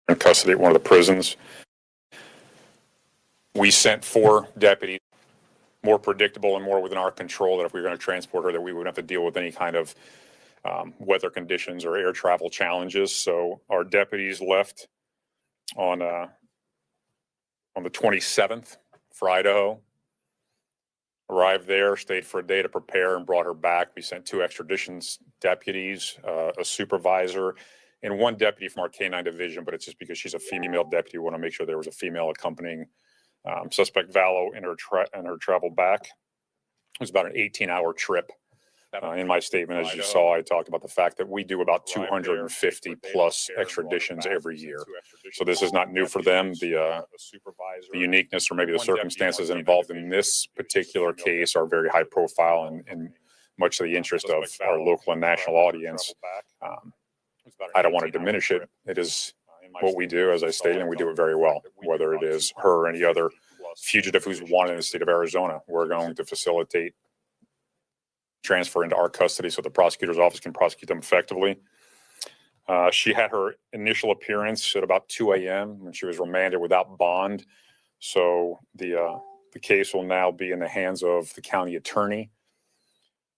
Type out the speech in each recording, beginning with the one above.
in custody at one of the prisons. We sent 4 deputies, more predictable and more within our control, that if we were going to transport her, that we wouldn't have to deal with any kind of weather conditions or air travel challenges. So our deputies left on the 27th for Idaho, arrived there, stayed for a day to prepare, and brought her back. We sent 2 extradition deputies, a supervisor, and 1 deputy from our K-9 division, but it's just because she's a female deputy. We want to make sure there was a female accompanying suspect Vallow in her travel back. It was about an 18-hour trip. In my statement, as you saw, I talked about the fact that we do about 250 plus extraditions every year. So this is not new for them. The uniqueness or maybe the circumstances involved in this particular case are very high profile and much to the interest of our local and national audience. I don't want to diminish it. It is what we do, as I stated, and we do it very well. Whether it is her or any other fugitive who's wanted in the state of Arizona, we're going to facilitate transfer into our custody so the prosecutor's office can prosecute them effectively. She had her initial appearance at about 2 a.m. when she was remanded without bond. So the case will now be in the hands of the county attorney.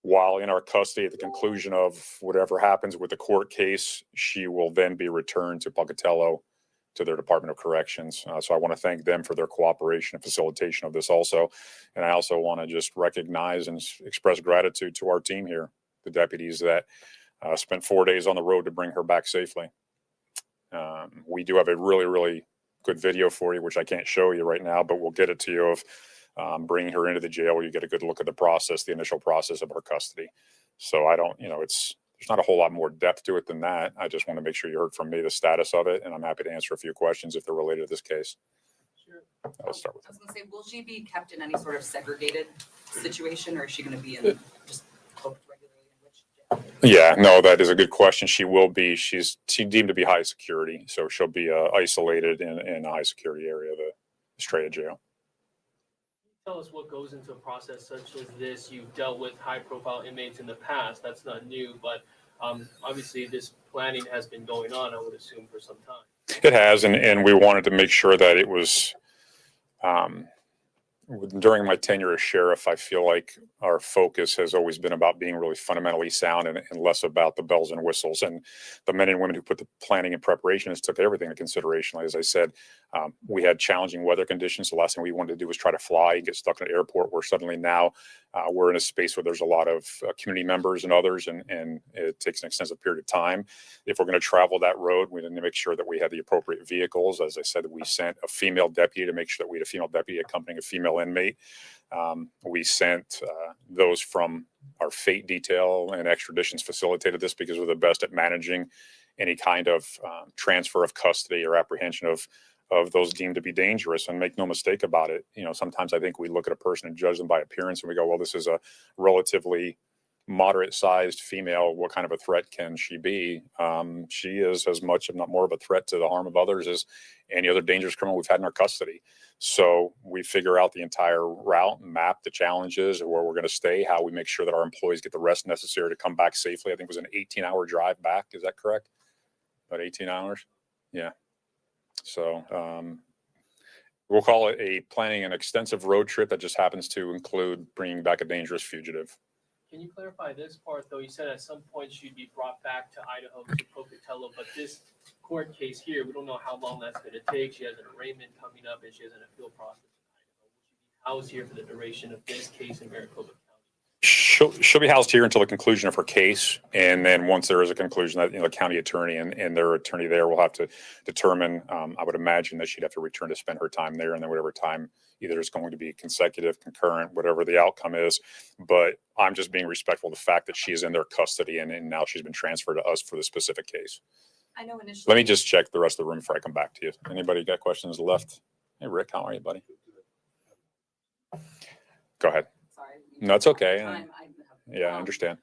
While in our custody, at the conclusion of whatever happens with the court case, she will then be returned to Pocatello, to their Department of Corrections. So I want to thank them for their cooperation and facilitation of this also. And I also want to just recognize and express gratitude to our team here, the deputies that spent 4 days on the road to bring her back safely. We do have a really, really good video for you, which I can't show you right now, but we'll get it to you of bringing her into the jail where you get a good look at the process, the initial process of her custody. So I don't, there's not a whole lot more depth to it than that. I just want to make sure you heard from me the status of it, and I'm happy to answer a few questions if they're related to this case. Sure. I'll start with I was going to say, will she be kept in any sort of segregated situation, or is she going to be in just booked regularly in which jail? Yeah, no, that is a good question. She will be. She's deemed to be high security, so she'll be isolated in a high security area of the Estrella jail. Tell us what goes into a process such as this. You've dealt with high-profile inmates in the past. That's not new, but obviously this planning has been going on, I would assume, for some time. It has, and we wanted to make sure that it was, during my tenure as sheriff, I feel like our focus has always been about being really fundamentally sound and less about the bells and whistles. And the men and women who put the planning and preparation took everything into consideration. Like, as I said, we had challenging weather conditions. The last thing we wanted to do was try to fly and get stuck in an airport, where suddenly now we're in a space where there's a lot of community members and others, and it takes an extensive period of time. If we're going to travel that road, we need to make sure that we have the appropriate vehicles. As I said, we sent a female deputy to make sure that we had a female deputy accompanying a female inmate. We sent those from our FATE detail, and Extraditions facilitated this because we're the best at managing any kind of transfer of custody or apprehension of those deemed to be dangerous. And make no mistake about it, sometimes I think we look at a person and judge them by appearance, and we go, well, this is a relatively moderate-sized female. What kind of a threat can she be? She is as much, if not more, of a threat to the harm of others as any other dangerous criminal we've had in our custody. So we figure out the entire route, map the challenges, where we're going to stay, how we make sure that our employees get the rest necessary to come back safely. I think it was an 18-hour drive back. Is that correct? About 18 hours? Yeah. So we'll call it planning an extensive road trip that just happens to include bringing back a dangerous fugitive. Can you clarify this part, though? You said at some point she'd be brought back to Idaho, to Pocatello, but this court case here, we don't know how long that's going to take. She has an arraignment coming up, and she has an appeal process in Idaho. Will she be housed here for the duration of this case in Maricopa County? She'll be housed here until the conclusion of her case, and then once there is a conclusion, that the county attorney and their attorney there will have to determine. I would imagine that she'd have to return to spend her time there, and then whatever time, either it's going to be consecutive, concurrent, whatever the outcome is. But I'm just being respectful of the fact that she is in their custody, and now she's been transferred to us for the specific case. I know initially. Let me just check the rest of the room before I come back to you. Anybody got questions left? Hey, Rick, how are you, buddy? Go ahead. Sorry. No, it's okay. I understand.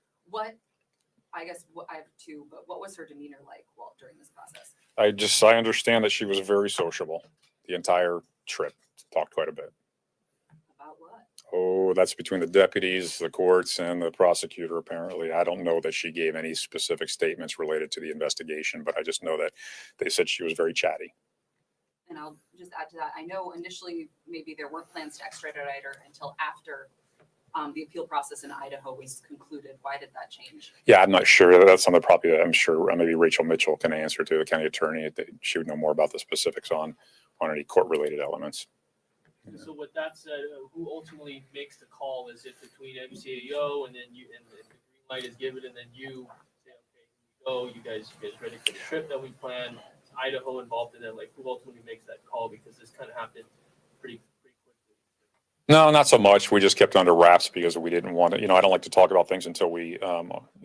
I have two, but what was her demeanor like during this process? I understand that she was very sociable the entire trip. Talked quite a bit. About what? Oh, that's between the deputies, the courts, and the prosecutor, apparently. I don't know that she gave any specific statements related to the investigation, but I just know that they said she was very chatty. And I'll just add to that. I know initially maybe there weren't plans to extradite her until after the appeal process in Idaho was concluded. Why did that change? Yeah, I'm not sure. That's something probably I'm sure maybe Rachel Mitchell can answer to the county attorney. She would know more about the specifics on any court-related elements. So with that said, who ultimately makes the call? Is it between MCAO and then you, and the green light is given, and then you say, okay, you guys ready for the trip that we planned? Is Idaho involved in that? Like, who ultimately makes that call? Because this kind of happened pretty quickly. No, not so much. We just kept it under wraps because we didn't want to, I don't like to talk about things until we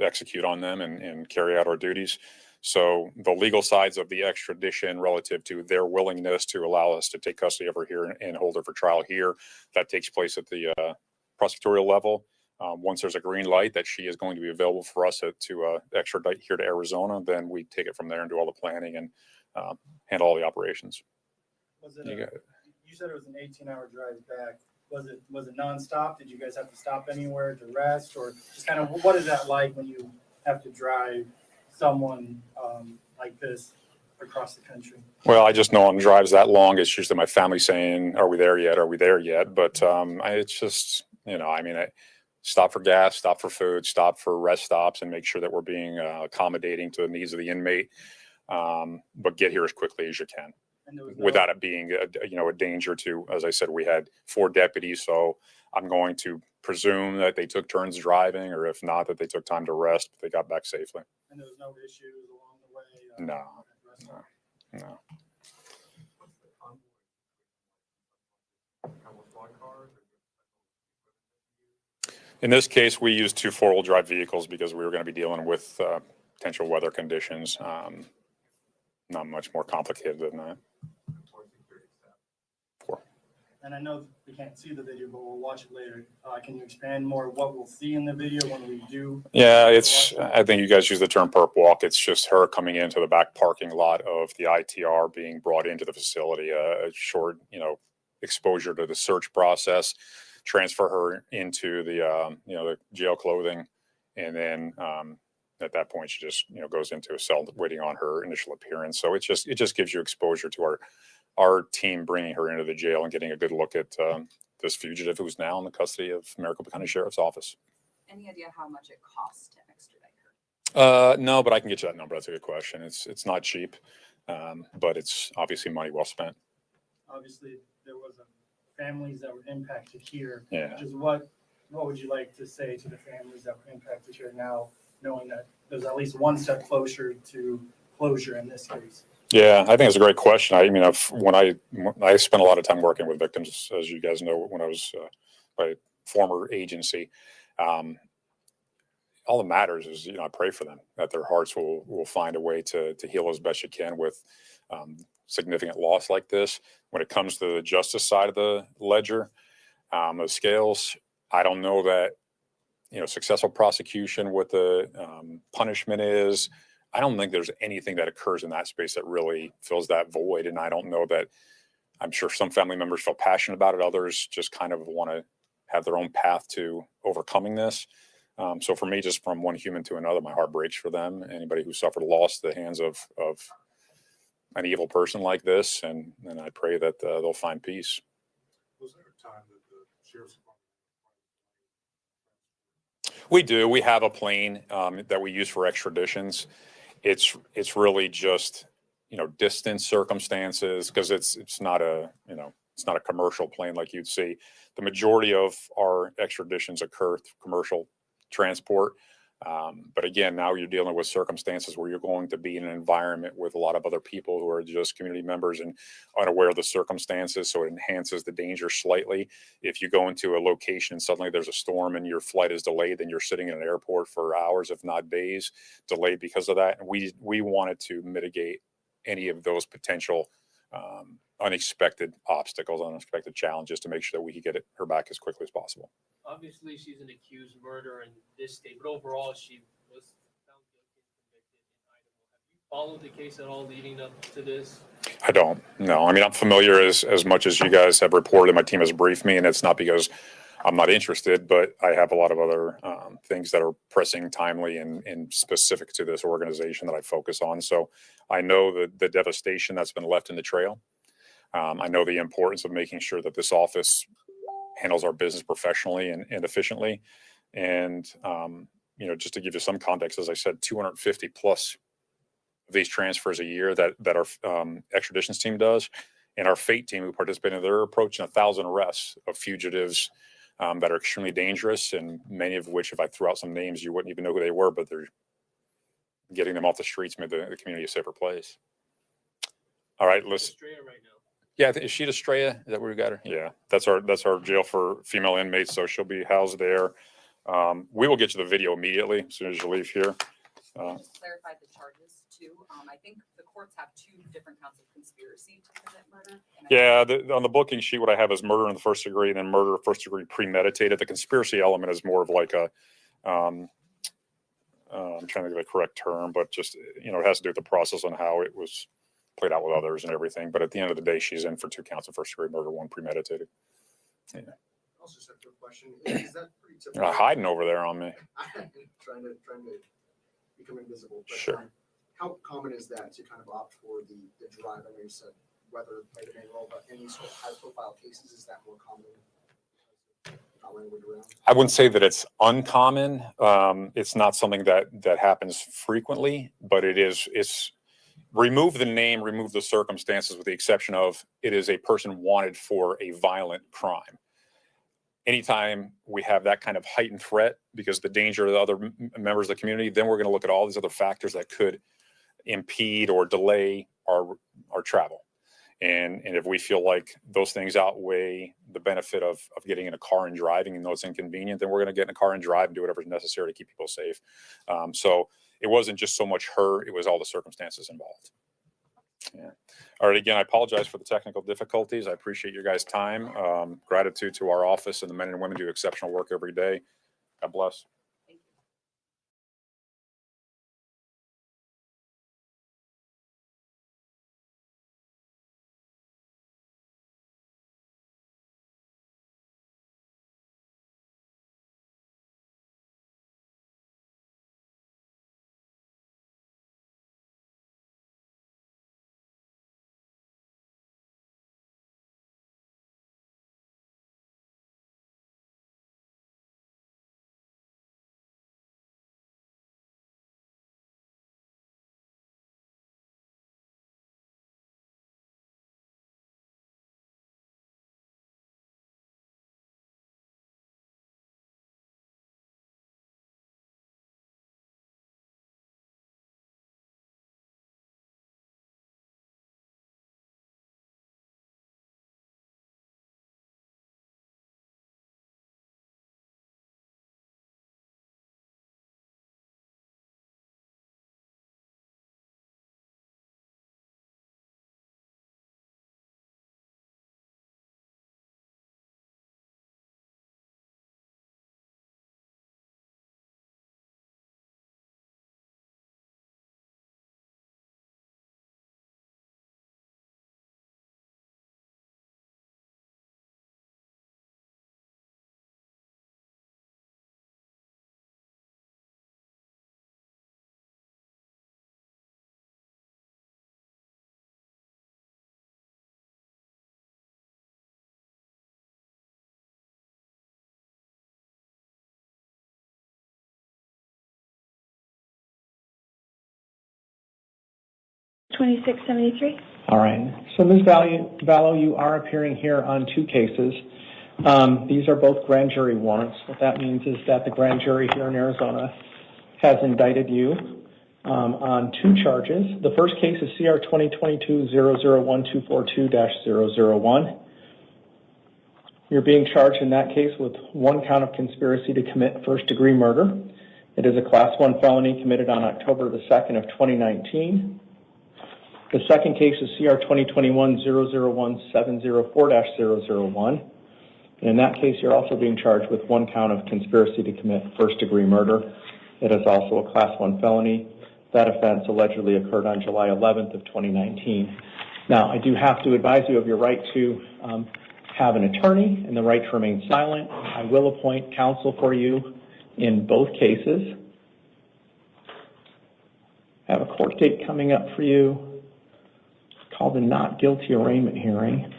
execute on them and carry out our duties. So the legal sides of the extradition relative to their willingness to allow us to take custody of her here and hold her for trial here, that takes place at the prosecutorial level. Once there's a green light that she is going to be available for us to extradite here to Arizona, then we take it from there and do all the planning and handle all the operations. Was it you said it was an 18-hour drive back. Was it nonstop? Did you guys have to stop anywhere to rest, or just kind of what is that like when you have to drive someone like this across the country? Well, I just know on drives that long, it's usually my family saying, "Are we there yet? Are we there yet?" But it's just I stop for gas, stop for food, stop for rest stops, and make sure that we're being accommodating to the needs of the inmate. But get here as quickly as you can. Without it being a danger to, as I said, we had 4 deputies, so I'm going to presume that they took turns driving, or if not, that they took time to rest, but they got back safely. And there was no issues along the way? No. In this case, we used 2 4-wheel drive vehicles because we were going to be dealing with potential weather conditions. Not much more complicated than that. 4. And I know we can't see the video, but we'll watch it later. Can you expand more what we'll see in the video when we do? Yeah, I think you guys use the term perp walk. It's just her coming into the back parking lot of the ITR, being brought into the facility, a short, exposure to the search process, transfer her into the, the jail clothing. And then, at that point, she just, goes into a cell waiting on her initial appearance. So it just gives you exposure to our team bringing her into the jail and getting a good look at this fugitive who's now in the custody of Maricopa County Sheriff's Office. Any idea how much it costs to extradite her? No, but I can get you that number. That's a good question. It's not cheap, but it's obviously money well spent. Obviously, there was families that were impacted here. Yeah. Just what would you like to say to the families that were impacted here now, knowing that there's at least one step closer to closure in this case? Yeah, I think it's a great question. When I spent a lot of time working with victims, as you guys know, when I was by former agency, all that matters is, I pray for them that their hearts will find a way to heal as best you can with significant loss like this. When it comes to the justice side of the ledger, the scales, I don't know that, successful prosecution, what the punishment is. I don't think there's anything that occurs in that space that really fills that void. And I don't know that, I'm sure some family members feel passionate about it. Others just kind of want to have their own path to overcoming this. So for me, just from one human to another, my heart breaks for them. Anybody who suffered loss at the hands of an evil person like this. And I pray that they'll find peace. Was there a time that the sheriff's department? We do. We have a plane that we use for extraditions. It's really just, distance circumstances, because it's not a commercial plane like you'd see. The majority of our extraditions occur through commercial transport. But again, now you're dealing with circumstances where you're going to be in an environment with a lot of other people who are just community members and unaware of the circumstances. So it enhances the danger slightly. If you go into a location and suddenly there's a storm and your flight is delayed, then you're sitting in an airport for hours, if not days, delayed because of that. And we wanted to mitigate any of those potential unexpected obstacles, unexpected challenges to make sure that we could get her back as quickly as possible. Obviously, she's an accused murderer in this state, but overall, she was found guilty and convicted in Idaho. Have you followed the case at all leading up to this? I don't. No. I'm familiar as much as you guys have reported. My team has briefed me, and it's not because I'm not interested, but I have a lot of other things that are pressing, timely, and specific to this organization that I focus on. So I know the devastation that's been left in the trail. I know the importance of making sure that this office handles our business professionally and efficiently. And, just to give you some context, as I said, 250 plus of these transfers a year that our extraditions team does. And our FATE team who participated, they're approaching 1,000 arrests of fugitives that are extremely dangerous, and many of which, if I threw out some names, you wouldn't even know who they were, but they're getting them off the streets, made the community a safer place. All right, let's. Estrella right now. Yeah, is she at Estrella? Is that where we got her? Yeah, that's our jail for female inmates, so she'll be housed there. We will get you the video immediately as soon as you leave here. Just clarify the charges too. I think the courts have 2 different counts of conspiracy to commit murder. On the booking sheet, what I have is murder in the first degree and then murder first degree premeditated. The conspiracy element is more of like a, I'm trying to think of the correct term, but just, it has to do with the process on how it was played out with others and everything. But at the end of the day, she's in for 2 counts of first degree murder, 1 premeditated. Yeah. Also, just a quick question. Is that pretty typical? Hiding over there on me. trying to become invisible. But, Sure. How common is that to kind of opt for the drive? I know you said whether played a main role, but any sort of high-profile cases, is that more common? Not language around. I wouldn't say that it's uncommon. It's not something that happens frequently, but it's remove the name, remove the circumstances, with the exception of it is a person wanted for a violent crime. Anytime we have that kind of heightened threat because the danger of the other members of the community, then we're going to look at all these other factors that could impede or delay our travel. And if we feel like those things outweigh the benefit of getting in a car and driving, and though it's inconvenient, then we're going to get in a car and drive and do whatever's necessary to keep people safe. So it wasn't just so much her, it was all the circumstances involved. Yeah. All right. Again, I apologize for the technical difficulties. I appreciate your guys' time. Gratitude to our office and the men and women who do exceptional work every day. God bless. Thank you. All right. So Ms. Vallow, you are appearing here on 2 cases. These are both grand jury warrants. What that means is that the grand jury here in Arizona has indicted you on 2 charges. The first case is CR 2022-001242-001. You're being charged in that case with 1 count of conspiracy to commit first-degree murder. It is a Class 1 felony committed on October the 2nd of 2019. The second case is CR 2021-001704-001. And in that case, you're also being charged with 1 count of conspiracy to commit first-degree murder. It is also a Class 1 felony. That offense allegedly occurred on July 11th of 2019. Now, I do have to advise you of your right to have an attorney and the right to remain silent. I will appoint counsel for you in both cases. I have a court date coming up for you called the not guilty arraignment hearing.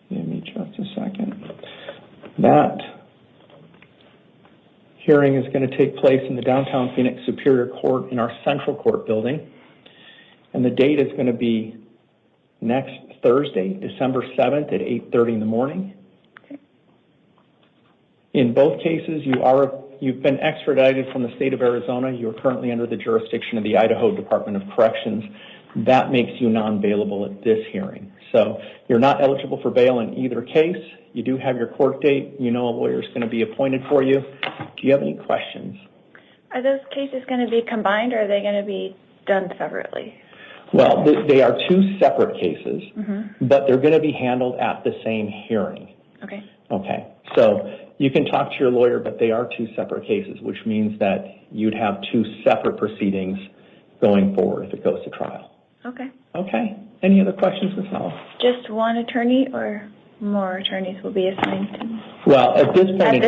Give me just a second. That hearing is going to take place in the downtown Phoenix Superior Court in our Central Court building. And the date is going to be next Thursday, December 7th at 8:30 in the morning. In both cases, you've been extradited from the state of Arizona. You're currently under the jurisdiction of the Idaho Department of Corrections. That makes you non-bailable at this hearing. So you're not eligible for bail in either case. You do have your court date. You know a lawyer is going to be appointed for you. Do you have any questions? Are those cases going to be combined, or are they going to be done separately? Well, they are two separate cases, but they're going to be handled at the same hearing. Okay. Okay. So you can talk to your lawyer, but they are two separate cases, which means that you'd have two separate proceedings going forward if it goes to trial. Okay. Okay. Any other questions, Ms. Vallow? Just one attorney, or more attorneys will be assigned to? Well, at this point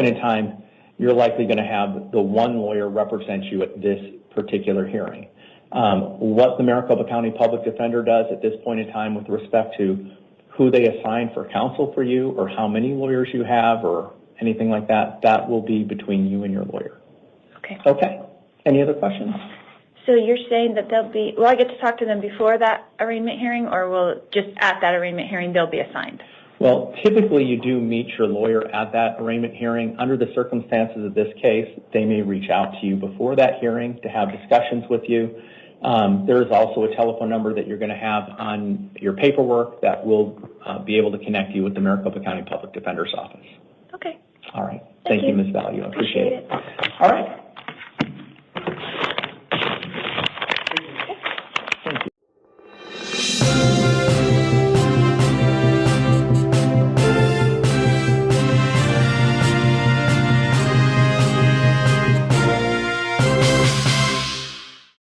in time, you're likely going to have the one lawyer represent you at this particular hearing. What the Maricopa County Public Defender does at this point in time with respect to who they assign for counsel for you, or how many lawyers you have, or anything like that, that will be between you and your lawyer. Okay. Okay. Any other questions? So you're saying that will I get to talk to them before that arraignment hearing, or will just at that arraignment hearing they'll be assigned? Well, typically you do meet your lawyer at that arraignment hearing. Under the circumstances of this case, they may reach out to you before that hearing to have discussions with you. There is also a telephone number that you're going to have on your paperwork that will be able to connect you with the Maricopa County Public Defender's Office. Okay. All right. Thank you, Ms. Vallow. I appreciate it. it. All right.